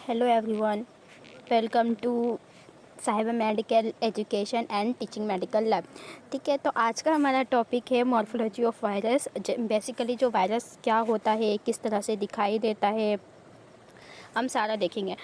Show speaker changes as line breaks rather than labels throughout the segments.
Hello everyone, welcome to साहिबा medical education and teaching medical lab. ठीक है, तो आज का हमारा टॉपिक है मॉर्फोलॉजी ऑफ वायरस। बेसिकली जो वायरस क्या होता है, किस तरह से दिखाई देता है, हम सारा देखेंगे।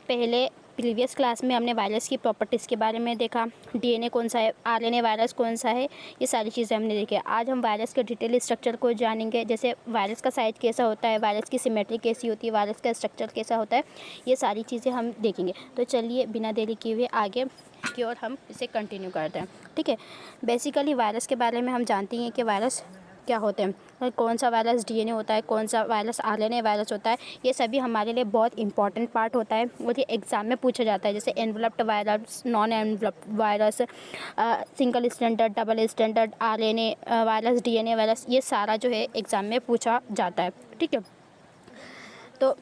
पहले प्रीवियस क्लास में हमने वायरस की प्रॉपर्टीज़ के बारे में देखा, डीएनए कौन सा है, आरएनए वायरस कौन सा है, ये सारी चीज़ें हमने देखी। आज हम वायरस के डिटेल स्ट्रक्चर को जानेंगे, जैसे वायरस का साइज कैसा होता है, वायरस की सिमेट्री कैसी होती है, वायरस का स्ट्रक्चर कैसा होता है, ये सारी चीज़ें हम देखेंगे। तो चलिए बिना देरी किए हुए आगे की ओर हम इसे कंटिन्यू करते हैं। ठीक है, बेसिकली वायरस के बारे में हम जानते हैं कि वायरस क्या होते हैं, कौन सा वायरस डीएनए होता है, कौन सा वायरस आरएनए वायरस होता है। ये सभी हमारे लिए बहुत इंपॉर्टेंट पार्ट होता है और ये एग्ज़ाम में पूछा जाता है, जैसे enveloped virus, non enveloped virus, single standard, double standard, RNA virus, DNA virus, ये सारा जो है एग्ज़ाम में पूछा जाता है। ठीक है, तो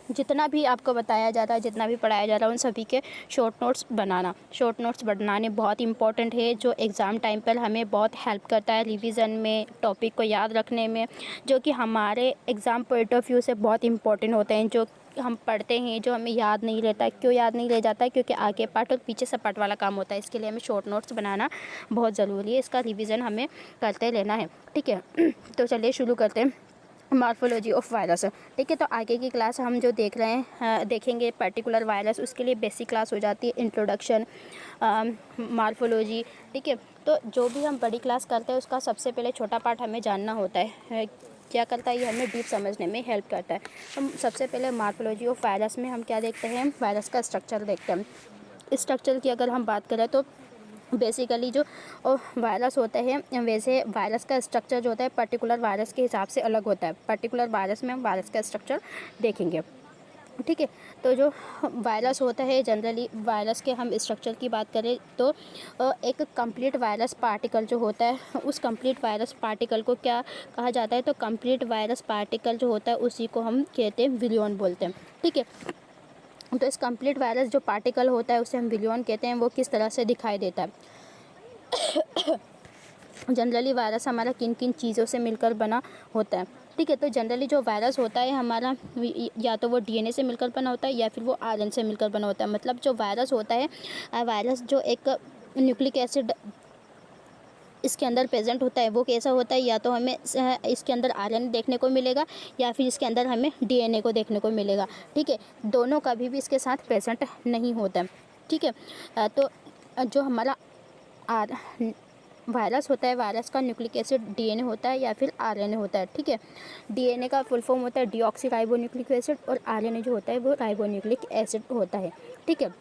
जितना भी आपको बताया जाता है, जितना भी पढ़ाया जा रहा है, उन सभी के शॉर्ट नोट्स बनाने बहुत इंपॉर्टेंट है, जो एग्ज़ाम टाइम पर हमें बहुत हेल्प करता है रिवीजन में, टॉपिक को याद रखने में, जो कि हमारे एग्ज़ाम पॉइंट ऑफ व्यू से बहुत इंपॉर्टेंट होते हैं। जो हम पढ़ते हैं, जो हमें याद नहीं रहता है, क्यों याद नहीं रह जाता है? क्योंकि आगे पार्ट और पीछे से पार्ट वाला काम होता है। इसके लिए हमें शॉर्ट नोट्स बनाना बहुत ज़रूरी है, इसका रिविज़न हमें करते रहना है। ठीक है, तो चलिए शुरू करते हैं मॉर्फोलॉजी ऑफ वायरस। ठीक है, तो आगे की क्लास हम जो देख रहे हैं, देखेंगे पर्टिकुलर वायरस, उसके लिए बेसिक क्लास हो जाती है, इंट्रोडक्शन, मॉर्फोलॉजी। ठीक है, तो जो भी हम बड़ी क्लास करते हैं उसका सबसे पहले छोटा पार्ट हमें जानना होता है, क्या करता है, ये हमें डीप समझने में हेल्प करता है। हम सबसे पहले मॉर्फोलॉजी ऑफ वायरस में हम क्या देखते हैं, वायरस का स्ट्रक्चर देखते हैं। स्ट्रक्चर की अगर हम बात करें तो बेसिकली जो वायरस होता है, वैसे वायरस का स्ट्रक्चर जो होता है पर्टिकुलर वायरस के हिसाब से अलग होता है। पर्टिकुलर वायरस में हम वायरस का स्ट्रक्चर देखेंगे। ठीक है, तो जो वायरस होता है, जनरली वायरस के हम स्ट्रक्चर की बात करें तो एक कंप्लीट वायरस पार्टिकल जो होता है, उस कंप्लीट वायरस पार्टिकल को क्या कहा जाता है, तो कंप्लीट वायरस पार्टिकल जो होता है उसी को हम कहते हैं विलियन बोलते हैं। ठीक है, तो इस कंप्लीट वायरस जो पार्टिकल होता है उसे हम विलियन कहते हैं। वो किस तरह से दिखाई देता है? जनरली वायरस हमारा किन किन चीज़ों से मिलकर बना होता है? ठीक है, तो जनरली जो वायरस होता है हमारा, या तो वो डीएनए से मिलकर बना होता है या फिर वो आरएनए से मिलकर बना होता है। मतलब जो वायरस होता है, वायरस जो एक न्यूक्लिक एसिड इसके अंदर प्रेजेंट होता है, वो कैसा होता है, या तो हमें इसके अंदर आरएनए देखने को मिलेगा या फिर इसके अंदर हमें डीएनए को देखने को मिलेगा। ठीक है, दोनों कभी भी इसके साथ प्रेजेंट नहीं होता है। ठीक है, तो जो हमारा वायरस होता है, वायरस का न्यूक्लिक एसिड डीएनए होता है या फिर आरएनए होता है। ठीक है, डीएनए का फुल फॉर्म होता है डीऑक्सी राइबोन्यूक्लिक एसिड, और आरएनए जो होता है वो राइबोन्यूक्लिक एसिड होता है। ठीक है,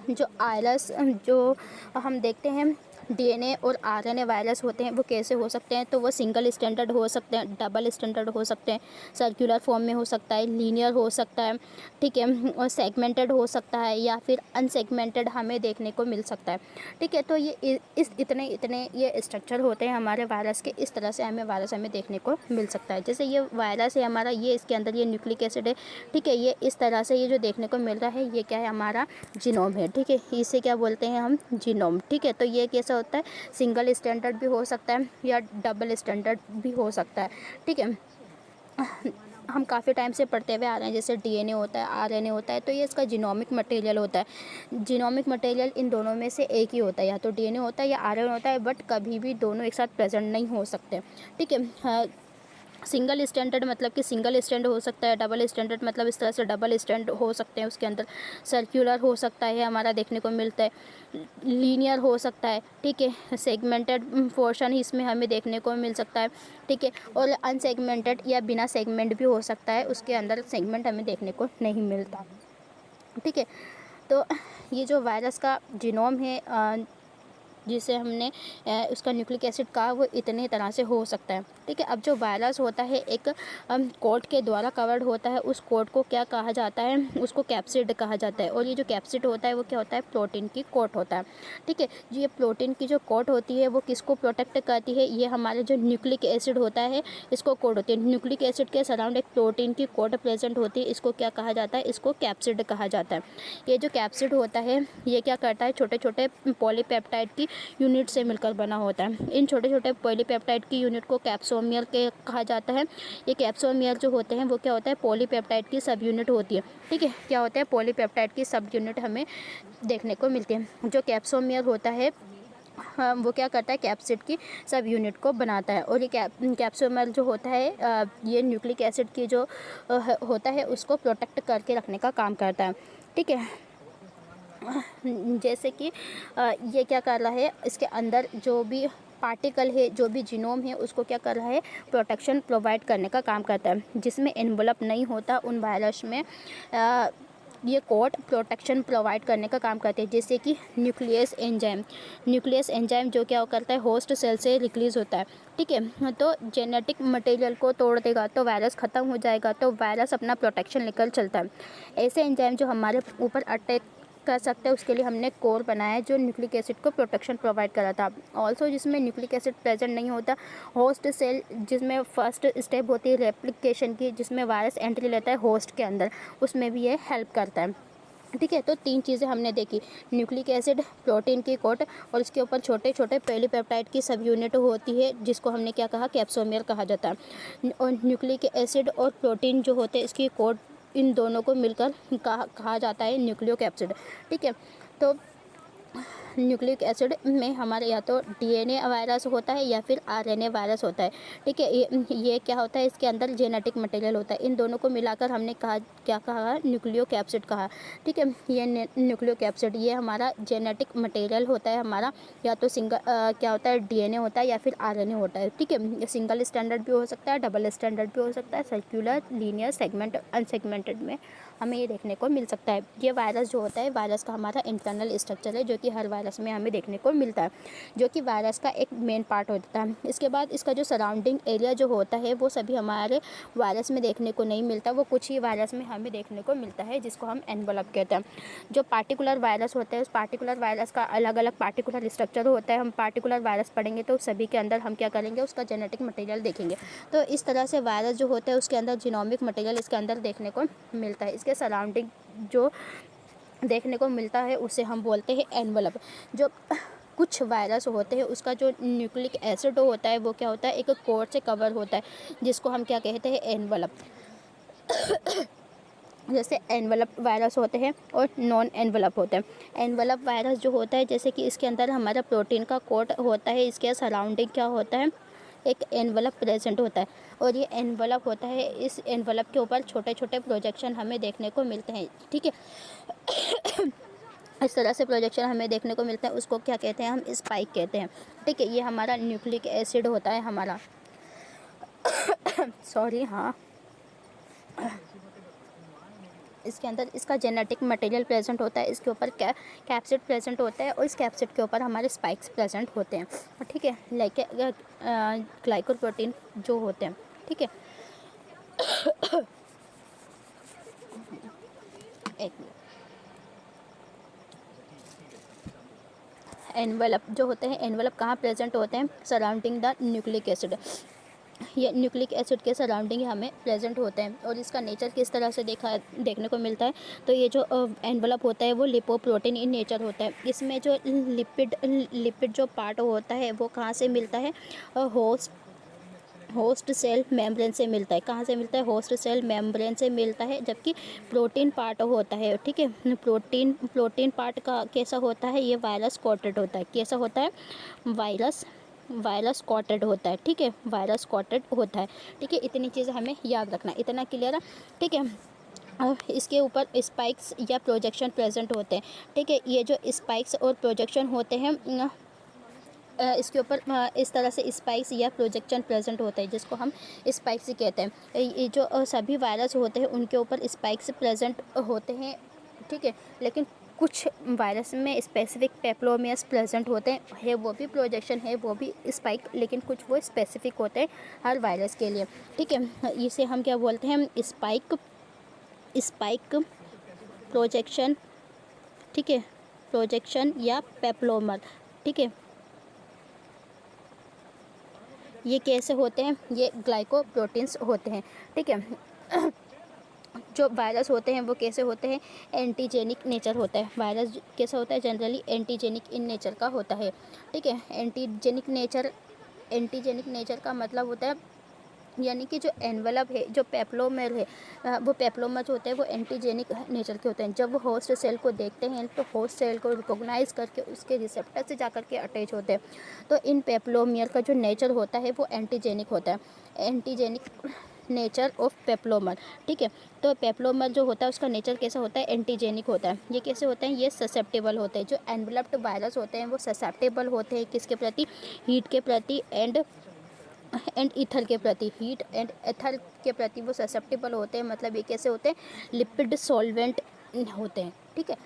जो वायरस जो हम देखते हैं, डीएनए और आरएनए वायरस होते हैं, वो कैसे हो सकते हैं, तो वो सिंगल स्टैंडर्ड हो सकते हैं, डबल स्टैंडर्ड हो सकते हैं, सर्कुलर फॉर्म में हो सकता है, लीनियर हो सकता है। ठीक है, और सेगमेंटेड हो सकता है या फिर अनसेगमेंटेड हमें देखने को मिल सकता है। ठीक है, तो ये इस इतने ये स्ट्रक्चर होते हैं हमारे वायरस के, इस तरह से हमें देखने को मिल सकता है। जैसे ये वायरस है हमारा, ये इसके अंदर ये न्यूक्लिक एसिड है। ठीक है, ये इस तरह से ये जो देखने को मिल रहा है, ये क्या है, हमारा जीनोम है। ठीक है, इसे क्या बोलते हैं हम, जीनोम। ठीक है, तो ये कैसा होता है, सिंगल स्टैंडर्ड भी हो सकता है या डबल स्टैंडर्ड भी हो सकता है। ठीक है, हम काफ़ी टाइम से पढ़ते हुए आ रहे हैं, जैसे डीएनए होता है, आरएनए होता है, तो ये इसका जीनोमिक मटेरियल होता है। जीनोमिक मटेरियल इन दोनों में से एक ही होता है, या तो डीएनए होता है या आरएनए होता है, बट कभी भी दोनों एक साथ प्रेजेंट नहीं हो सकते। ठीक है, सिंगल स्टैंडर्ड मतलब कि सिंगल स्टैंड हो सकता है, डबल स्टैंडर्ड मतलब इस तरह से डबल स्टैंड हो सकते हैं, उसके अंदर सर्कुलर हो सकता है, हमारा देखने को मिलता है, लीनियर हो सकता है। ठीक है, सेगमेंटेड पोर्शन ही इसमें हमें देखने को मिल सकता है। ठीक है, और अनसेगमेंटेड या बिना सेगमेंट भी हो सकता है, उसके अंदर सेगमेंट हमें देखने को नहीं मिलता। ठीक है, तो ये जो वायरस का जीनोम है, जिसे हमने उसका न्यूक्लिक एसिड कहा, वो इतने तरह से हो सकता है। ठीक है, अब जो वायरस होता है एक कोट के द्वारा कवर्ड होता है, उस कोट को क्या कहा जाता है, उसको कैप्सिड कहा जाता है। और ये जो कैप्सिड होता है वो क्या होता है, प्रोटीन की कोट होता है। ठीक है, जो ये प्रोटीन की जो कोट होती है वो किसको प्रोटेक्ट करती है, ये हमारे जो न्यूक्लिक एसिड होता है इसको कोट होती है। न्यूक्लिक एसिड के सराउंड एक प्रोटीन की कोट प्रेजेंट होती है, इसको क्या कहा जाता है, इसको कैप्सिड कहा जाता है। ये जो कैप्सिड होता है ये क्या करता है, छोटे छोटे पॉलीपेप्टाइड की यूनिट से मिलकर बना होता है। इन छोटे छोटे पॉलीपेप्टाइड की यूनिट को कैप्सोमियर के कहा जाता है। ये कैप्सोमियर जो होते हैं वो क्या होता है, पॉलीपेप्टाइड की सब यूनिट होती है। ठीक है, क्या होता है, पॉलीपेप्टाइड की सब यूनिट हमें देखने को मिलती है। जो कैप्सोमियर होता है हाँ, वो क्या करता है, कैप्सिड की सब यूनिट को बनाता है। और ये कैप्सोमर जो होता है ये न्यूक्लिक एसिड की जो होता है उसको प्रोटेक्ट करके रखने का काम करता है। ठीक है, जैसे कि ये क्या कर रहा है, इसके अंदर जो भी पार्टिकल है, जो भी जीनोम है, उसको क्या कर रहा है, प्रोटेक्शन प्रोवाइड करने का काम करता है। जिसमें एनवलप नहीं होता उन वायरस में ये कोट प्रोटेक्शन प्रोवाइड करने का काम करते हैं। जैसे कि न्यूक्लियस एंजाइम जो क्या करता है, होस्ट सेल से रिलीज होता है। ठीक है, तो जेनेटिक मटेरियल को तोड़ देगा तो वायरस ख़त्म हो जाएगा, तो वायरस अपना प्रोटेक्शन लेकर चलता है। ऐसे एंजाइम जो हमारे ऊपर अटैक कर सकते हैं उसके लिए हमने कोर बनाया है जो न्यूक्लिक एसिड को प्रोटेक्शन प्रोवाइड करा था। ऑल्सो जिसमें न्यूक्लिक एसिड प्रेजेंट नहीं होता, होस्ट सेल जिसमें फर्स्ट स्टेप होती है रेप्लिकेशन की, जिसमें वायरस एंट्री लेता है होस्ट के अंदर, उसमें भी ये हेल्प करता है। ठीक है, तो 3 चीज़ें हमने देखी, न्यूक्लिक एसिड, प्रोटीन की कोट और इसके ऊपर छोटे छोटे पॉलीपेप्टाइड की सब यूनिट होती है जिसको हमने क्या कहा, कैप्सोमियर कहा जाता है। और न्यूक्लिक एसिड और प्रोटीन जो होते हैं इसकी कोट, इन दोनों को मिलकर कहा जाता है न्यूक्लियोकैप्सिड। ठीक है, तो न्यूक्लिक एसिड में हमारे या तो डीएनए वायरस होता है या फिर आरएनए वायरस होता है। ठीक है, ये क्या होता है, इसके अंदर जेनेटिक मटेरियल होता है। इन दोनों को मिलाकर हमने क्या कहा, न्यूक्लियोकैप्सिड कहा। ठीक है, ये न्यूक्लियोकैप्सिड ये हमारा जेनेटिक मटेरियल होता है हमारा, या तो सिंगल क्या होता है, डीएनए होता है या फिर आरएनए होता है। ठीक है, सिंगल स्टैंडर्ड भी हो सकता है, डबल स्टैंडर्ड भी हो सकता है, सर्कुलर, लीनियर, सेगमेंट, अनसेगमेंटेड में हमें ये देखने को मिल सकता है। ये वायरस जो होता है, वायरस का हमारा इंटरनल स्ट्रक्चर है जो कि हर वायरस में हमें देखने को मिलता है, जो कि वायरस का एक मेन पार्ट होता है। इसके बाद इसका जो सराउंडिंग एरिया जो होता है वो सभी हमारे वायरस में देखने को नहीं मिलता, वो कुछ ही वायरस में हमें देखने को मिलता है जिसको हम एनवलप कहते हैं। जो पार्टिकुलर वायरस होता है उस पार्टिकुलर वायरस का अलग अलग पार्टिकुलर स्ट्रक्चर होता है। हम पार्टिकुलर वायरस पढ़ेंगे तो सभी के अंदर हम क्या करेंगे, उसका जेनेटिक मटेरियल देखेंगे। तो इस तरह से वायरस जो होता है उसके अंदर जीनोमिक मटेरियल इसके अंदर देखने को मिलता है। इसके सराउंडिंग जो देखने को मिलता है उसे हम बोलते हैं एनवलप। जो कुछ वायरस होते हैं उसका जो न्यूक्लिक एसिड होता है वो क्या होता है, एक कोट से कवर होता है जिसको हम क्या कहते हैं, एनवलप। जैसे एनवलप वायरस होते हैं और नॉन एनवलप होते हैं। एनवलप वायरस जो होता है, जैसे कि इसके अंदर हमारा प्रोटीन का कोट होता है, इसके सराउंडिंग क्या होता है, एक एनवलप प्रेजेंट होता है। और ये एनवलप होता है, इस एनवलप के ऊपर छोटे छोटे प्रोजेक्शन हमें देखने को मिलते हैं। ठीक है, इस तरह से प्रोजेक्शन हमें देखने को मिलता है, उसको क्या कहते हैं, हम स्पाइक कहते हैं। ठीक है, ये हमारा न्यूक्लिक एसिड होता है हमारा। सॉरी, हाँ, इसके अंदर इसका जेनेटिक मटेरियल प्रेजेंट होता है, इसके ऊपर कैप्सिड प्रेजेंट होता है और इस कैप्सिड के ऊपर हमारे स्पाइक्स प्रेजेंट होते हैं। ठीक है, लाइक ग्लाइकोप्रोटीन जो होते हैं। ठीक है, एक मिनट। एनवलप जो होते हैं, एनवलप कहाँ प्रेजेंट होते हैं, सराउंडिंग द न्यूक्लिक एसिड। ये न्यूक्लिक एसिड के सराउंडिंग हमें प्रेजेंट होते हैं। और इसका नेचर किस तरह से देखने को मिलता है, तो ये जो एनवलप होता है वो लिपोप्रोटीन इन नेचर होता है। इसमें जो लिपिड जो पार्ट होता है वो कहाँ से मिलता है, होस्ट सेल मेम्ब्रेन से मिलता है। कहाँ से मिलता है, होस्ट सेल मेम्ब्रेन से मिलता है। जबकि प्रोटीन पार्ट होता है, ठीक है, प्रोटीन पार्ट का कैसा होता है, ये वायरस कोटेड होता है। कैसा होता है, वायरस कोटेड होता है। ठीक है, वायरस कोटेड होता है। ठीक है, इतनी चीज़ें हमें याद रखना, इतना क्लियर है। ठीक है, अब इसके ऊपर स्पाइक्स या प्रोजेक्शन प्रेजेंट होते हैं। ठीक है, ये जो स्पाइक्स और प्रोजेक्शन होते हैं इसके ऊपर इस तरह से स्पाइक्स या प्रोजेक्शन प्रेजेंट होते हैं जिसको हम स्पाइक्स कहते हैं। ये जो सभी वायरस होते हैं उनके ऊपर स्पाइक्स प्रेजेंट होते हैं। ठीक है, लेकिन कुछ वायरस में स्पेसिफिक पेप्लोमियस प्रेजेंट होते हैं, है वो भी प्रोजेक्शन है, वो भी स्पाइक, लेकिन कुछ वो स्पेसिफिक होते हैं हर वायरस के लिए। ठीक है, इसे हम क्या बोलते हैं, स्पाइक प्रोजेक्शन। ठीक है, प्रोजेक्शन या पेप्लोमर। ठीक है, ये कैसे होते हैं, ये ग्लाइकोप्रोटीन्स होते हैं। ठीक है, जो वायरस होते हैं वो कैसे होते हैं, एंटीजेनिक नेचर होता है। वायरस कैसा होता है, जनरली एंटीजेनिक इन नेचर का होता है। ठीक है, एंटीजेनिक नेचर का मतलब होता है यानी कि जो एनवलप है, जो पेप्लोमेर है, वो पेप्लोमर जो होते हैं वो एंटीजेनिक नेचर के होते हैं। जब वो होस्ट सेल को देखते हैं तो होस्ट सेल को रिकॉग्नाइज करके उसके रिसेप्टर से जा के अटैच होते हैं। तो इन पेप्लोमियर का जो नेचर होता है वो एंटीजेनिक होता है, एंटीजेनिक नेचर ऑफ पेप्लोमर। ठीक है, तो पेप्लोमर जो होता है उसका नेचर कैसा होता है, एंटीजेनिक होता है। ये कैसे होते हैं, ये ससेप्टेबल होते हैं। जो एनवलप्ड वायरस होते हैं वो ससेप्टेबल होते हैं किसके प्रति, हीट के प्रति एंड ईथर के प्रति। हीट एंड एथर के प्रति वो ससेप्टेबल होते हैं। मतलब ये कैसे होते हैं, लिपिड सॉल्वेंट होते हैं। ठीक है,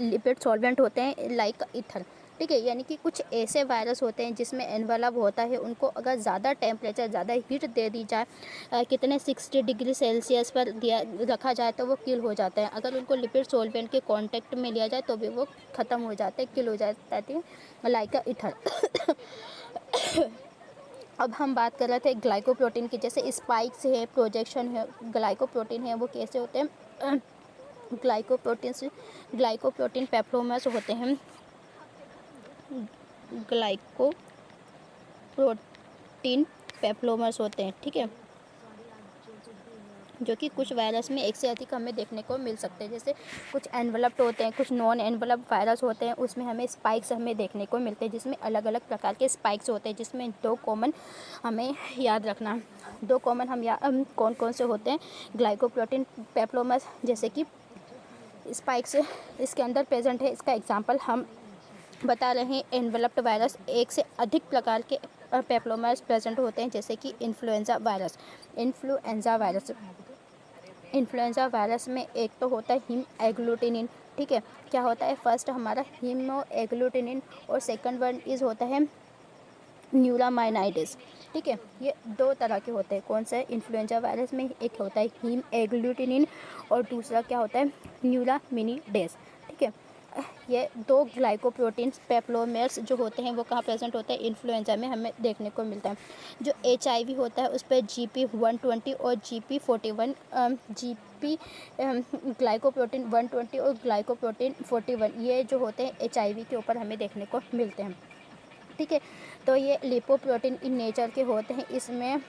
लिपिड सॉल्वेंट होते हैं लाइक ईथर। ठीक है, यानी कि कुछ ऐसे वायरस होते हैं जिसमें एनवलप होता है, उनको अगर ज़्यादा टेम्परेचर, ज़्यादा हीट दे दी जाए, कितने 60 डिग्री सेल्सियस पर दिया रखा जाए तो वो किल हो जाता है। अगर उनको लिपिड सॉल्वेंट के कांटेक्ट में लिया जाए तो भी वो ख़त्म हो जाते हैं, किल हो जाते हैं, लाइक ईथर। अब हम बात कर रहे थे ग्लाइकोप्रोटीन की। जैसे स्पाइक्स है, प्रोजेक्शन है, ग्लाइकोप्रोटीन है, वो कैसे होते हैं, ग्लाइकोप्रोटीन पेप्लोमर्स होते हैं। ग्लाइकोप्रोटीन पेप्लोमर्स होते हैं। ठीक है, जो कि कुछ वायरस में एक से अधिक हमें देखने को मिल सकते हैं। जैसे कुछ एनवलप्ड होते हैं, कुछ नॉन एनवलप्ड वायरस होते हैं, उसमें हमें स्पाइक्स हमें देखने को मिलते हैं, जिसमें अलग अलग प्रकार के स्पाइक्स होते हैं। जिसमें दो कॉमन हमें याद रखना, दो कॉमन हम कौन कौन से होते हैं, ग्लाइकोप्रोटीन पेप्लोमर्स जैसे कि स्पाइक्स इसके अंदर प्रेजेंट है। इसका एग्जाम्पल हम बता रहे हैं, एनवलप्ड वायरस, एक से अधिक प्रकार के पेप्लोमर्स प्रेजेंट होते हैं, जैसे कि इन्फ्लुएंजा वायरस में एक तो होता है हिम एग्लूटिनिन। ठीक है, क्या होता है, फर्स्ट हमारा हीमो एग्लूटिनिन और सेकंड वन इज होता है न्यूरामाइनाइटिस। ठीक है, ये दो तरह के होते हैं। कौन सा है, इन्फ्लुएंजा वायरस में एक होता है हीम एग्लूटिनिन और दूसरा क्या होता है, न्यूरामिनिडेस। ठीक है, ये दो ग्लाइकोप्रोटीन पेप्लोमेर्स जो होते हैं वो कहाँ प्रेजेंट होते हैं, इन्फ्लुएंजा में हमें देखने को मिलता है। जो HIV होता है उस पर GP120 और GP41 ग्लाइकोप्रोटीन 120 और ग्लाइकोप्रोटीन 41 ये जो होते हैं HIV के ऊपर हमें देखने को मिलते हैं। ठीक है, तो ये लिपोप्रोटीन इन नेचर के होते हैं। इसमें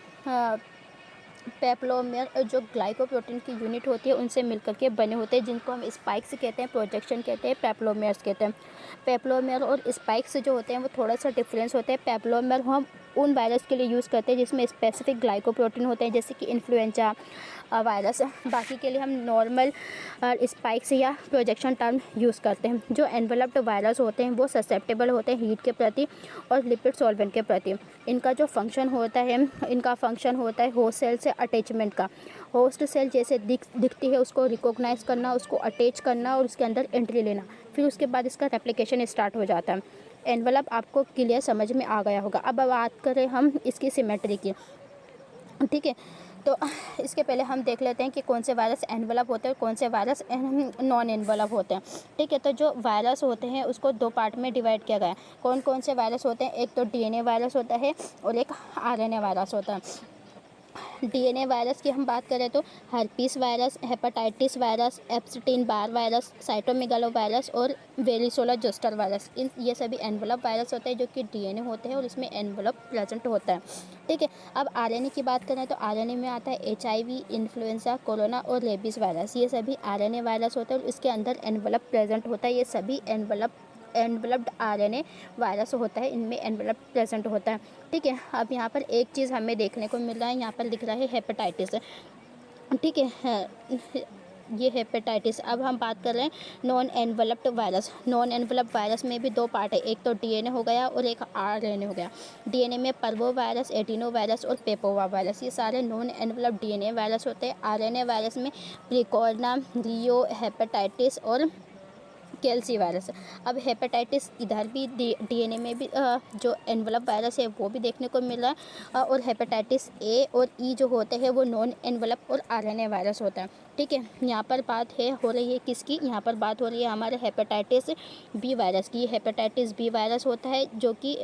पेप्लोमेर जो ग्लाइकोप्रोटीन की यूनिट होती है उनसे मिलकर के बने होते हैं, जिनको हम स्पाइक्स कहते हैं, प्रोजेक्शन कहते हैं, पेप्लोमेर्स कहते हैं। पेप्लोमेर और स्पाइक्स जो होते हैं वो थोड़ा सा डिफरेंस होते हैं। पेप्लोमेर हम उन वायरस के लिए यूज़ करते हैं जिसमें स्पेसिफिक ग्लाइकोप्रोटीन होते हैं, जैसे कि इन्फ्लुएंजा वायरस। बाकी के लिए हम नॉर्मल स्पाइक्स या प्रोजेक्शन टर्म यूज़ करते हैं। जो एनवलप्ड वायरस होते हैं वो ससेप्टेबल होते हैं हीट के प्रति और लिपिड सॉल्वेंट के प्रति। इनका जो फंक्शन होता है होस्ट सेल से अटैचमेंट का। होस्ट सेल जैसे दिखती है उसको रिकॉग्नाइज करना, उसको अटैच करना और उसके अंदर एंट्री लेना, फिर उसके बाद इसका रेप्लिकेशन स्टार्ट हो जाता है। एनवलप आपको क्लियर समझ में आ गया होगा। अब बात करें हम इसकी सिमेट्री की। ठीक है, तो इसके पहले हम देख लेते हैं कि कौन से वायरस एनवलप होते हैं और कौन से वायरस नॉन एनवलप होते हैं। ठीक है, तो जो वायरस होते हैं उसको दो पार्ट में डिवाइड किया गया है। कौन कौन से वायरस होते हैं, एक तो DNA वायरस होता है और एक RNA वायरस होता है। DNA वायरस की हम बात करें तो herpes virus, hepatitis virus, Epstein Barr virus, cytomegalo virus और वेरिसोला जोस्टर वायरस, ये सभी एनवलप वायरस होते हैं जो कि DNA होते हैं और इसमें एनवलप प्रेजेंट होता है। ठीक है, अब RNA की बात करें तो RNA में आता है HIV, इन्फ्लुएंजा, कोरोना और रेबीज़ वायरस, ये सभी RNA वायरस होते हैं और इसके अंदर एनवलप प्रेजेंट होता है। ये सभी एनवलप्ड RNA वायरस होता है, इनमें एनवलप प्रेजेंट होता है। ठीक है, अब यहाँ पर एक चीज़ हमें देखने को मिल रहा है, यहाँ पर लिख रहा है हेपेटाइटिस। ठीक है, ये हेपेटाइटिस। अब हम बात कर रहे हैं non enveloped virus. Non enveloped virus में भी दो पार्ट है, एक तो DNA हो गया और एक RNA हो गया। DNA में पर्वो वायरस, एडिनो वायरस और पेपोवा वायरस, ये सारे नॉन एनवलप्ड DNA वायरस होते हैं। RNA वायरस में प्रिकोर्ना, रियो, हेपेटाइटिस और कैल्सी वायरस। अब हेपेटाइटिस इधर भी DNA में भी जो एनवलप वायरस है वो भी देखने को मिल रहा है और हेपेटाइटिस A और E जो होते हैं वो नॉन एनवलप और RNA वायरस होता है। ठीक है, यहाँ पर बात हो रही है किसकी, यहाँ पर बात हो रही है हमारे हेपेटाइटिस बी वायरस की। हेपेटाइटिस बी वायरस होता है जो कि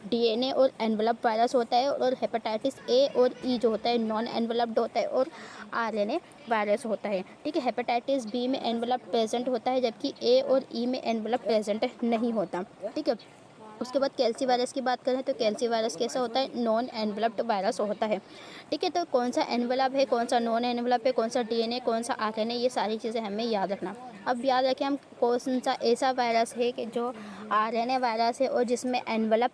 डीएनए और एनवलप वायरस होता है, और हेपेटाइटिस ए और ई जो होता है नॉन एनवलप्ड होता है, और आरएनए वायरस होता है। ठीक है, हेपेटाइटिस बी में एनवलप प्रेजेंट होता है जबकि ए और ई में एनवलप प्रेजेंट नहीं होता। ठीक है, उसके बाद कैल्सी वायरस की बात करें तो कैल्सी वायरस कैसा होता है, नॉन एनवलप्ड वायरस होता है। ठीक है, तो कौन सा एनवलप है, कौन सा नॉन एनवलप है, कौन सा डीएनए, कौन सा आरएनए, ये सारी चीज़ें हमें याद रखना। अब याद रखें हम कौन सा ऐसा वायरस है कि जो आरएनए वायरस है और जिसमें एनवलप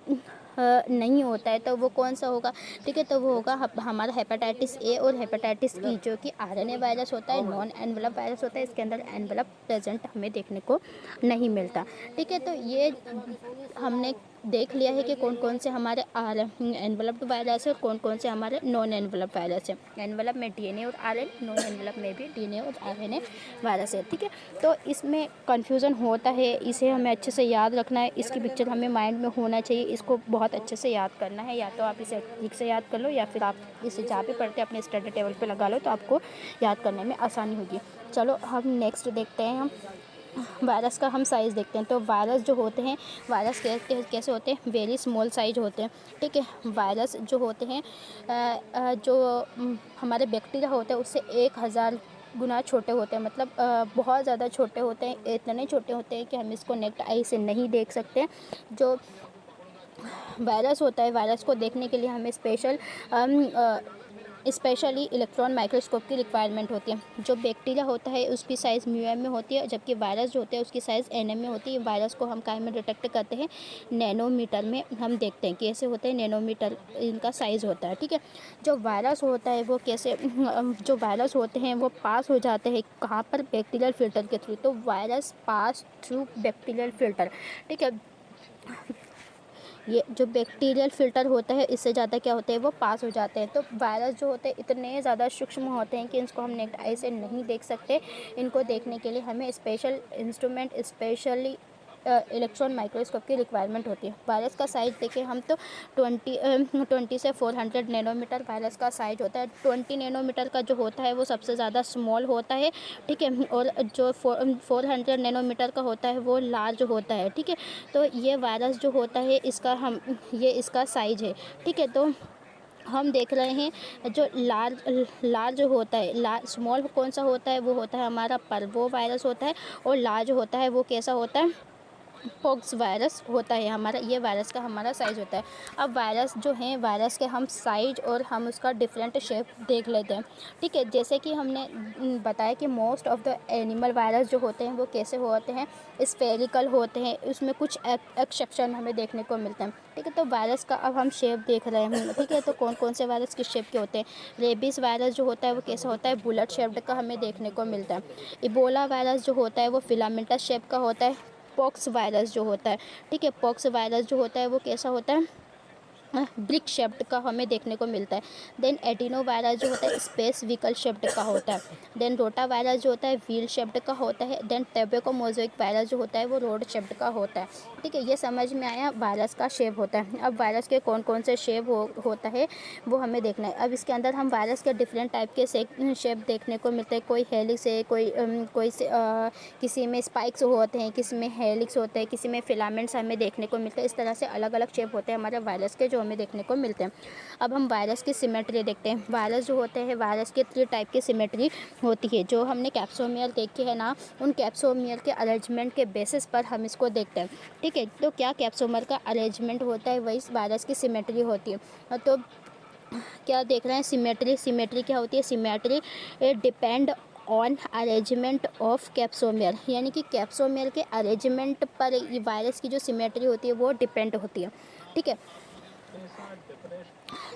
नहीं होता है, तो वो कौन सा होगा। ठीक है, तो वो होगा हमारा हेपेटाइटिस ए और हेपेटाइटिस ई, जो कि आरएनए वायरस होता है, नॉन एनवलप वायरस होता है। इसके अंदर एनवलप प्रेजेंट हमें देखने को नहीं मिलता। ठीक है, तो ये हमने देख लिया है कि कौन कौन से हमारे एनवलप्ड वायरस है और कौन कौन से हमारे नॉन एनवलप वायरस है। एनवलप में डीएनए और आरएनए, नॉन एनवलप में भी डीएनए और आरएनए वायरस है। ठीक है, तो इसमें कन्फ्यूज़न होता है, इसे हमें अच्छे से याद रखना है, इसकी पिक्चर हमें माइंड में होना चाहिए, इसको बहुत अच्छे से याद करना है। या तो आप इसे ठीक से याद कर लो या फिर आप इसे जहाँ पे पढ़ते अपने स्टडी टेबल पर लगा लो, तो आपको याद करने में आसानी होगी। चलो हम नेक्स्ट देखते हैं, हम वायरस का हम साइज़ देखते हैं। तो वायरस जो होते हैं, वायरस कैसे होते हैं, वेरी स्मॉल साइज होते हैं। ठीक है, वायरस जो होते हैं जो हमारे बैक्टीरिया होते हैं उससे 1000 गुना छोटे होते हैं, मतलब बहुत ज़्यादा छोटे होते हैं, इतने छोटे होते हैं कि हम इसको नेक्ड आई से नहीं देख सकते। जो वायरस होता है, वायरस को देखने के लिए हमें स्पेशली इलेक्ट्रॉन माइक्रोस्कोप की रिक्वायरमेंट होती है। जो बैक्टीरिया होता है उसकी साइज़ म्यूएम में होती है, जबकि वायरस जो होते हैं उसकी साइज़ एनएम में होती है। वायरस को हम काय में डिटेक्ट करते हैं, नैनोमीटर में हम देखते हैं कैसे होते हैं, नैनोमीटर इनका साइज़ होता है। ठीक है, जो वायरस होता है वो कैसे, जो वायरस होते हैं वो पास हो जाते हैं कहाँ पर, बैक्टीरियल फिल्टर के थ्रू। तो virus pass through bacterial filter. ठीक है, ये जो बैक्टीरियल फ़िल्टर होता है इससे ज़्यादा क्या होते हैं, वो पास हो जाते हैं। तो वायरस जो होते हैं इतने ज़्यादा सूक्ष्म होते हैं कि इनको हम नेक्ड आई से नहीं देख सकते। इनको देखने के लिए हमें special instrument, specially electron microscope की रिक्वायरमेंट होती है। वायरस का साइज़ देखें हम तो 20 से 400 नैनोमीटर वायरस का साइज होता है। 20 नैनोमीटर का जो होता है वो सबसे ज़्यादा स्मॉल होता है। ठीक है, और जो 400 नैनोमीटर का होता है वो लार्ज होता है। ठीक है, तो ये वायरस जो होता है ये इसका साइज है। ठीक है, तो हम देख रहे हैं जो लार्ज होता है, स्मॉल कौन सा होता है, वो होता है हमारा पर्वो वायरस होता है, और लार्ज होता है वो कैसा होता है, पॉक्स वायरस होता है हमारा। ये वायरस का हमारा साइज़ होता है। अब वायरस जो हैं, वायरस के हम साइज और हम उसका डिफरेंट शेप देख लेते हैं। ठीक है, जैसे कि हमने बताया कि most of the animal virus जो होते हैं वो कैसे होते हैं, स्फेरिकल होते हैं, उसमें कुछ एक्सेप्शन हमें देखने को मिलते हैं। ठीक है, तो वायरस का अब हम शेप देख रहे हैं। ठीक है, तो कौन कौन से वायरस किस शेप के होते हैं। रेबीज़ वायरस जो होता है वो कैसा होता है, बुलेट शेप्ड का हमें देखने को मिलता है। इबोला वायरस जो होता है वो फिलामेंटस शेप का होता है। पॉक्स वायरस जो होता है, ठीक है, पॉक्स वायरस जो होता है वो कैसा होता है, ब्रिक शेप्ड का हमें देखने को मिलता है। देन एडिनो वायरस जो होता है स्पेस व्हीकल शेप्ड का होता है। देन रोटा वायरस जो होता है व्हील शेप्ड का होता है। देन टोबैको मोज़ेक वायरस जो होता है वो रोड शेप्ड का होता है। ठीक है, ये समझ में आया, वायरस का शेप होता है। अब वायरस के कौन कौन से शेप होता है वो हमें देखना है। अब इसके अंदर हम वायरस के डिफरेंट टाइप के शेप देखने को मिलते हैं। कोई हेलिक्स है, किसी में स्पाइक्स होते हैं, किसी में हेलिक्स होते हैं, किसी में फिलामेंट्स हमें देखने को मिलते हैं। इस तरह से अलग अलग शेप होते हैं हमारे वायरस के, जो हमें देखने को मिलते हैं। अब हम वायरस की सिमेट्री देखते हैं। वायरस जो होते हैं, वायरस के 3 टाइप की सिमेट्री होती है। जो हमने कैप्सोमियर देखे है ना, उन कैप्सोमियर के अरेंजमेंट के बेसिस पर हम इसको देखते हैं। ठीक है, तो क्या कैप्सोमर का अरेंजमेंट होता है, वही वायरस की सिमेट्री होती है। तो क्या देख रहे हैं, सिमेट्री क्या होती है, symmetry depend on arrangement of capsomere, यानी कि कैप्सोमियर के अरेंजमेंट पर ये वायरस की जो सिमेट्री होती है वो डिपेंड होती है। ठीक है,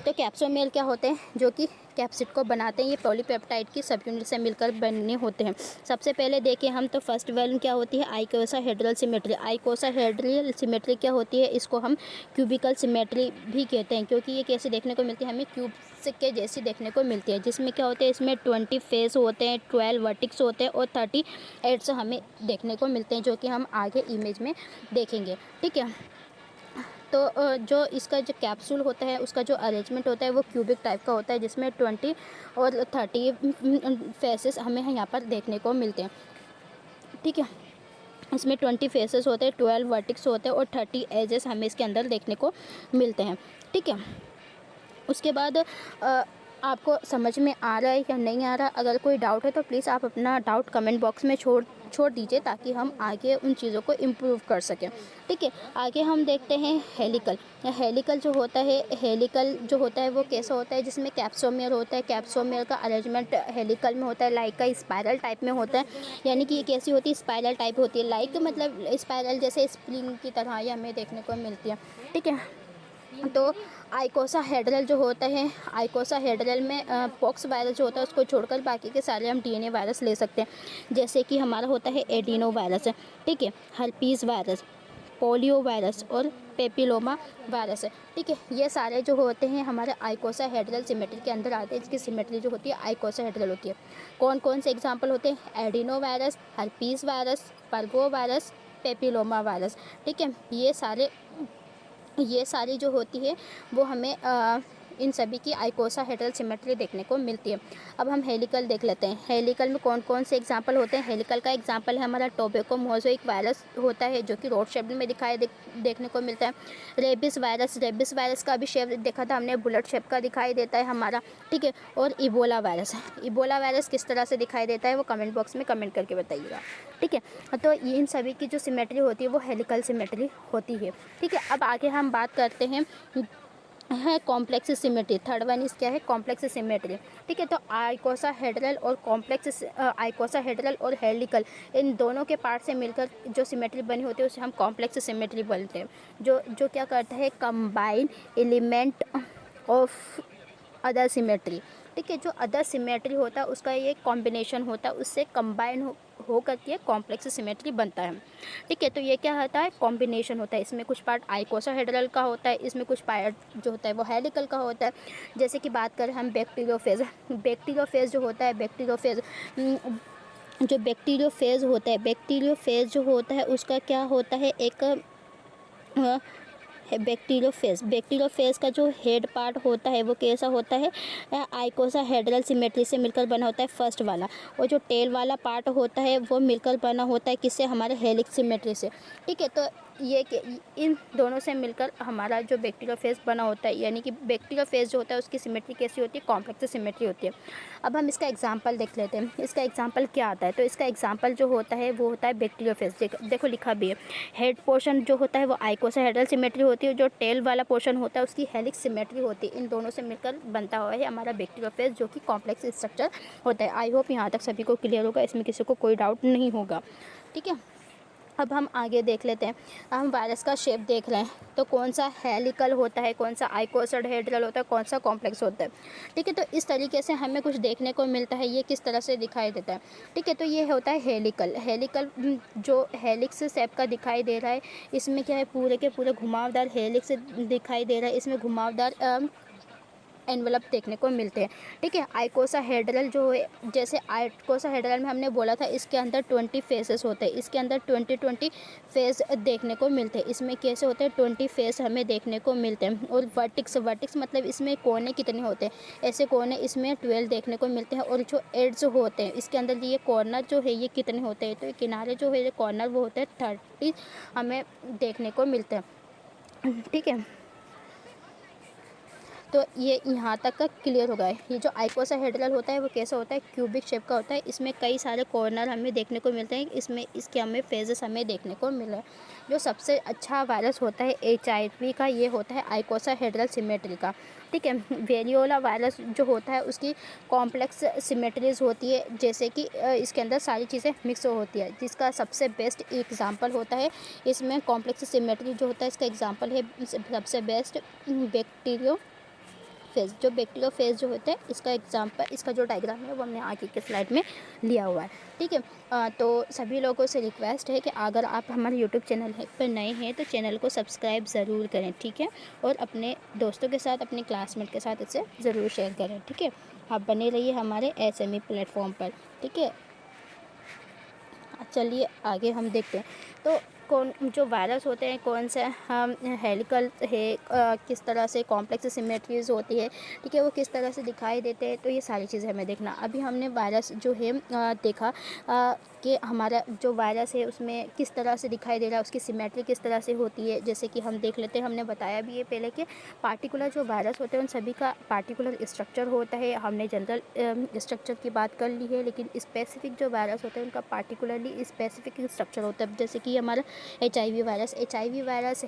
तो कैप्सोमेयर क्या होते हैं, जो कि कैप्सिड को बनाते हैं। ये पॉलीपेप्टाइड की सब यूनिट से मिलकर बने होते हैं। सबसे पहले देखें हम तो फर्स्ट वेल क्या होती है, आइकोसाहेड्रल सिमेट्री। आइकोसाहेड्रल सिमेट्री क्या होती है, इसको हम क्यूबिकल सिमेट्री भी कहते हैं, क्योंकि ये कैसे देखने को मिलती है, हमें क्यूब के जैसी देखने को मिलती है। जिसमें क्या होते हैं, इसमें 20 फेस होते हैं, 12 वर्टिक्स होते हैं और 38 हमें देखने को मिलते हैं, जो कि हम आगे इमेज में देखेंगे। ठीक है, तो जो इसका जो कैप्सूल होता है उसका जो अरेंजमेंट होता है वो क्यूबिक टाइप का होता है, जिसमें 20 और 30 फेसेस हमें यहाँ पर देखने को मिलते हैं। ठीक है, इसमें 20 फेसेस होते हैं, 12 वर्टिक्स होते हैं और 30 एजेस हमें इसके अंदर देखने को मिलते हैं। ठीक है, उसके बाद आपको समझ में आ रहा है या नहीं आ रहा, अगर कोई डाउट है तो प्लीज़ आप अपना डाउट कमेंट बॉक्स में छोड़ दीजिए, ताकि हम आगे उन चीज़ों को इम्प्रूव कर सकें। ठीक है, आगे हम देखते हैं हेलिकल। हेलिकल जो होता है वो कैसा होता है, जिसमें कैप्सोमियर होता है। कैप्सोमियर का अरेंजमेंट हेलिकल में होता है, लाइक का स्पाइरल टाइप में होता है। यानी कि ये कैसी होती है, स्पाइरल टाइप होती है, लाइक मतलब स्पाइरल जैसे स्प्रिंग की तरह ये हमें देखने को मिलती है। ठीक है, तो आइकोसाहेड्रल जो होता है, आइकोसाहेड्रल में पॉक्स वायरस जो होता है उसको छोड़कर बाकी के सारे हम डीएनए वायरस ले सकते हैं, जैसे कि हमारा होता है एडिनो वायरस है। ठीक है, हर्पीज़ वायरस, पोलियो वायरस और पेपिलोमा वायरस है। ठीक है, ये सारे जो होते हैं हमारे आइकोसाहेड्रल सिमेट्री के अंदर आते हैं। इसकी सिमेट्री जो होती है आइकोसाहेड्रल होती है। कौन कौन से एग्जाम्पल होते हैं, adeno virus, herpes virus, parvo virus, papilloma virus. ठीक है, ये सारी जो होती है वो हमें इन सभी की आइकोसाहेड्रल सिमेट्री देखने को मिलती है। अब हम हेलिकल देख लेते हैं। हेलिकल में कौन कौन से एग्जांपल होते हैं। हेलिकल का एग्जांपल है हमारा टोबैको मोज़ेक वायरस होता है, जो कि रोड शेप में देखने को मिलता है। रेबिस वायरस का भी शेप देखा था हमने, बुलेट शेप का दिखाई देता है हमारा। ठीक है, और इबोला वायरस किस तरह से दिखाई देता है वो कमेंट बॉक्स में कमेंट करके बताइएगा। ठीक है, तो इन सभी की जो सिमेट्री होती है वो हेलिकल सिमेट्री होती है। ठीक है, अब आगे हम बात करते हैं कॉम्प्लेक्स सिमेट्री। थर्ड वन इस क्या है, कॉम्प्लेक्स सिमेट्री। ठीक है, तो आइकोसाहेड्रल और हेलिकल, इन दोनों के पार्ट से मिलकर जो सिमेट्री बनी होती है उसे हम कॉम्प्लेक्स सिमेट्री बोलते हैं। जो क्या करता है, combine element of other symmetry. ठीक है, जो अदर सिमेट्री होता है उसका ये कॉम्बिनेशन होता है, उससे कंबाइन हो करके कॉम्प्लेक्स सिमेट्री बनता है। ठीक है, तो ये क्या होता है, कॉम्बिनेशन होता है। इसमें कुछ पार्ट आइकोसाहेड्रल का होता है, इसमें कुछ पार्ट जो होता है वो हेलिकल का होता है। जैसे कि बात करें हम बैक्टीरियोफेज जो होता है, बैक्टीरियोफेज जो होता है उसका क्या होता है, एक बैक्टीरियोफेज का जो हेड पार्ट होता है वो कैसा होता है, आइकोसाहेड्रल सिमेट्री से मिलकर बना होता है फर्स्ट वाला, और जो टेल वाला पार्ट होता है वो मिलकर बना होता है किससे, हमारे हेलिक्स सिमेट्री से। ठीक है, तो ये इन दोनों से मिलकर हमारा जो बैक्टीरियोफेज बना होता है, यानी कि बैक्टीरियोफेज जो होता है उसकी सिमेट्री कैसी होती है, कॉम्प्लेक्स सिमेट्री होती है। अब हम इसका एग्जांपल देख लेते हैं। इसका एग्जांपल क्या आता है, तो इसका एग्जांपल जो होता है वो होता है बैक्टीरियोफेज। देखो लिखा भी है, हेड पोर्शन जो होता है वो आइकोसाहेड्रल सिमेट्री होती है, जो टेल वाला पोर्शन होता है उसकी हेलिक्स सिमेट्री होती है। इन दोनों से मिलकर बनता हुआ है हमारा बैक्टीरियोफेज, जो कि कॉम्प्लेक्स स्ट्रक्चर होता है। आई होप यहाँ तक सभी को क्लियर होगा, इसमें किसी को कोई डाउट नहीं होगा। ठीक है, अब हम आगे देख लेते हैं। हम वायरस का शेप देख रहे हैं, तो कौन सा हेलिकल होता है, कौन सा आइकोसाहेड्रल होता है, कौन सा कॉम्प्लेक्स होता है। ठीक है, तो इस तरीके से हमें कुछ देखने को मिलता है, ये किस तरह से दिखाई देता है। ठीक है, तो ये होता है हेलिकल जो हेलिक्स शेप का दिखाई दे रहा है, इसमें क्या है, पूरे के पूरे घुमावदार हेलिक्स दिखाई दे रहा है, इसमें घुमावदार एनवलप देखने को मिलते हैं। ठीक है, आइकोसाहेड्रल जो है, जैसे आइकोसाहेड्रल में हमने बोला था इसके अंदर 20 फेसेस होते हैं, इसके अंदर 20 फेस देखने को मिलते हैं। इसमें कैसे होते हैं, 20 फेस हमें देखने को मिलते हैं। और वर्टिक्स मतलब इसमें कोने कितने होते हैं, ऐसे कोने इसमें 12 देखने को मिलते हैं। और जो एड्स होते हैं इसके अंदर, ये कॉर्नर जो है ये कितने होते हैं, तो ये किनारे जो है ये कॉर्नर वो होते हैं 30 हमें देखने को मिलते हैं। ठीक है, तो ये यहाँ तक का क्लियर हो गया है। ये जो आइकोसाहेड्रल होता है वो कैसा होता है, क्यूबिक शेप का होता है, इसमें कई सारे कॉर्नर हमें देखने को मिलते हैं, इसके हमें फेजेस हमें देखने को मिल रहे हैं। जो सबसे अच्छा वायरस होता है HIV का, ये होता है आइकोसाहेड्रल सिमेट्री का। ठीक है, वेरियोला वायरस जो होता है उसकी कॉम्प्लेक्स सिमेट्रीज होती है, जैसे कि इसके अंदर सारी चीज़ें मिक्स होती है, जिसका सबसे बेस्ट एग्जांपल होता है इसमें कॉम्प्लेक्स सिमेट्री जो होता है, इसका एग्जांपल है सबसे बेस्ट बैक्टीरियोफेज जो होता है, इसका एग्जांपल, इसका जो डायग्राम है वो हमने आगे के स्लाइड में लिया हुआ है। ठीक है, तो सभी लोगों से रिक्वेस्ट है कि अगर आप हमारे यूट्यूब चैनल पर नए हैं तो चैनल को सब्सक्राइब ज़रूर करें। ठीक है, और अपने दोस्तों के साथ, अपने क्लासमेट के साथ इसे ज़रूर शेयर करें। ठीक है, आप बने रहिए हमारे SME प्लेटफॉर्म पर। ठीक है, चलिए आगे हम देखते हैं। तो कौन जो वायरस होते हैं कौन से हेलिकल है, किस तरह से कॉम्प्लेक्स सिमेट्रीज होती है, ठीक है, वो किस तरह से दिखाई देते हैं, तो ये सारी चीज़ें हमें देखना। अभी हमने वायरस जो है देखा कि हमारा जो वायरस है उसमें किस तरह से दिखाई दे रहा है, उसकी सिमेट्री किस तरह से होती है। जैसे कि हम देख लेते हैं, हमने बताया भी है पहले कि पार्टिकुलर जो वायरस होते हैं उन सभी का पार्टिकुलर स्ट्रक्चर होता है। हमने जनरल स्ट्रक्चर की बात कर ली है, लेकिन स्पेसिफिक जो वायरस होते हैं उनका पार्टिकुलरली स्पेसिफिक स्ट्रक्चर होता है। जैसे कि हमारा HIV वायरस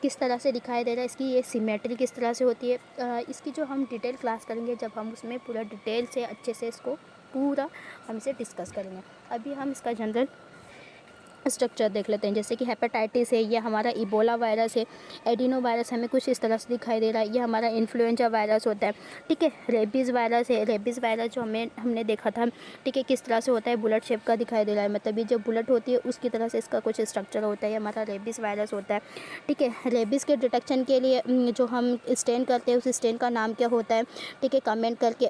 किस तरह से दिखाई दे रहा है, इसकी ये सिमेट्री किस तरह से होती है, इसकी जो हम डिटेल क्लास करेंगे जब हम उसमें पूरा डिटेल से अच्छे से इसको पूरा हम इसे डिस्कस करेंगे। अभी हम इसका जनरल स्ट्रक्चर देख लेते हैं। जैसे कि हेपेटाइटिस है, ये हमारा इबोला वायरस है। एडिनो वायरस हमें कुछ इस तरह से दिखाई दे रहा है, ये हमारा इन्फ्लुएंजा वायरस होता है, ठीक है। रेबीज़ वायरस है, रेबीज़ वायरस जो हमने देखा था, ठीक है, किस तरह से होता है, बुलेट शेप का दिखाई दे रहा है, मतलब ये जो बुलेट होती है उसकी तरह से इसका कुछ स्ट्रक्चर होता है, ये हमारा रेबीज़ वायरस होता है, ठीक है। रेबीज़ के डिटेक्शन के लिए जो हम स्टेन करते हैं उस स्टेन का नाम क्या होता है, ठीक है, कमेंट करके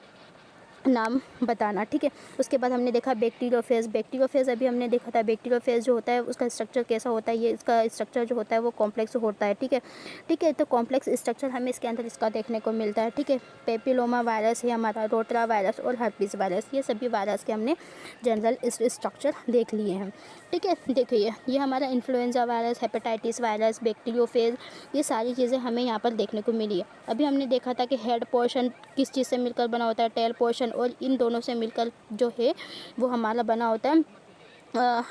नाम बताना, ठीक है। उसके बाद हमने देखा बैक्टीरियोफेज अभी हमने देखा था। बैक्टीरियोफेज जो होता है उसका स्ट्रक्चर कैसा होता है, ये इसका स्ट्रक्चर जो होता है वो कॉम्प्लेक्स होता है, ठीक है, ठीक है। तो कॉम्प्लेक्स स्ट्रक्चर हमें इसके अंदर इसका देखने को मिलता है, ठीक है। पेपिलोमा वायरस है हमारा, रोटरा वायरस और हर्पीस वायरस, ये सभी वायरस के हमने जनरल स्ट्रक्चर देख लिए हैं, ठीक है। देखिए ये हमारा influenza virus, hepatitis virus, bacteriophage, ये सारी चीज़ें हमें यहाँ पर देखने को मिली है। अभी हमने देखा था कि हेड पोर्शन किस चीज़ से मिलकर बना होता है, टेल पोर्शन, और इन दोनों से मिलकर जो है वो हमारा बना होता है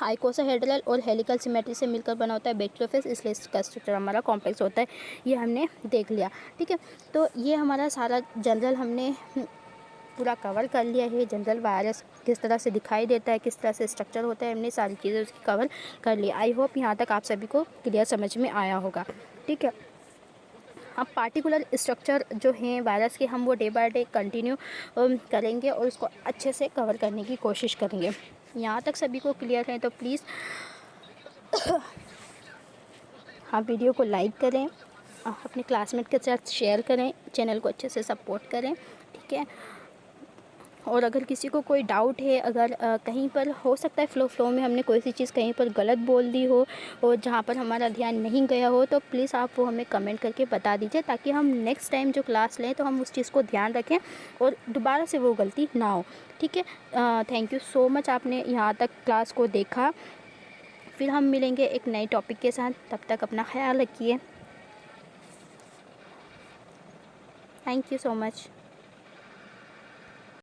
आइकोसाहेड्रल और हेलिकल सिमेट्री से मिलकर बना होता है बैक्टीरियोफेज, इसलिए इसका स्ट्रक्चर हमारा कॉम्प्लेक्स होता है। ये हमने देख लिया, ठीक है। तो ये हमारा सारा जनरल हमने पूरा कवर कर लिया है। जनरल वायरस किस तरह से दिखाई देता है, किस तरह से स्ट्रक्चर होता है, हमने सारी चीज़ें उसकी कवर कर ली। आई होप यहाँ तक आप सभी को क्लियर समझ में आया होगा, ठीक है। अब पार्टिकुलर स्ट्रक्चर जो हैं वायरस के हम वो डे बाय डे कंटिन्यू करेंगे और उसको अच्छे से कवर करने की कोशिश करेंगे। यहाँ तक सभी को क्लियर है तो प्लीज़ आप वीडियो को लाइक करें, अपने क्लासमेट के साथ शेयर करें, चैनल को अच्छे से सपोर्ट करें, ठीक है। और अगर किसी को कोई डाउट है, अगर कहीं पर हो सकता है फ्लो में हमने कोई सी चीज़ कहीं पर गलत बोल दी हो और जहाँ पर हमारा ध्यान नहीं गया हो, तो प्लीज़ आप वो हमें कमेंट करके बता दीजिए, ताकि हम नेक्स्ट टाइम जो क्लास लें तो हम उस चीज़ को ध्यान रखें और दोबारा से वो गलती ना हो, ठीक है। थैंक यू सो मच, आपने यहाँ तक क्लास को देखा। फिर हम मिलेंगे एक नए टॉपिक के साथ, तब तक अपना ख्याल रखिए। Thank you so much.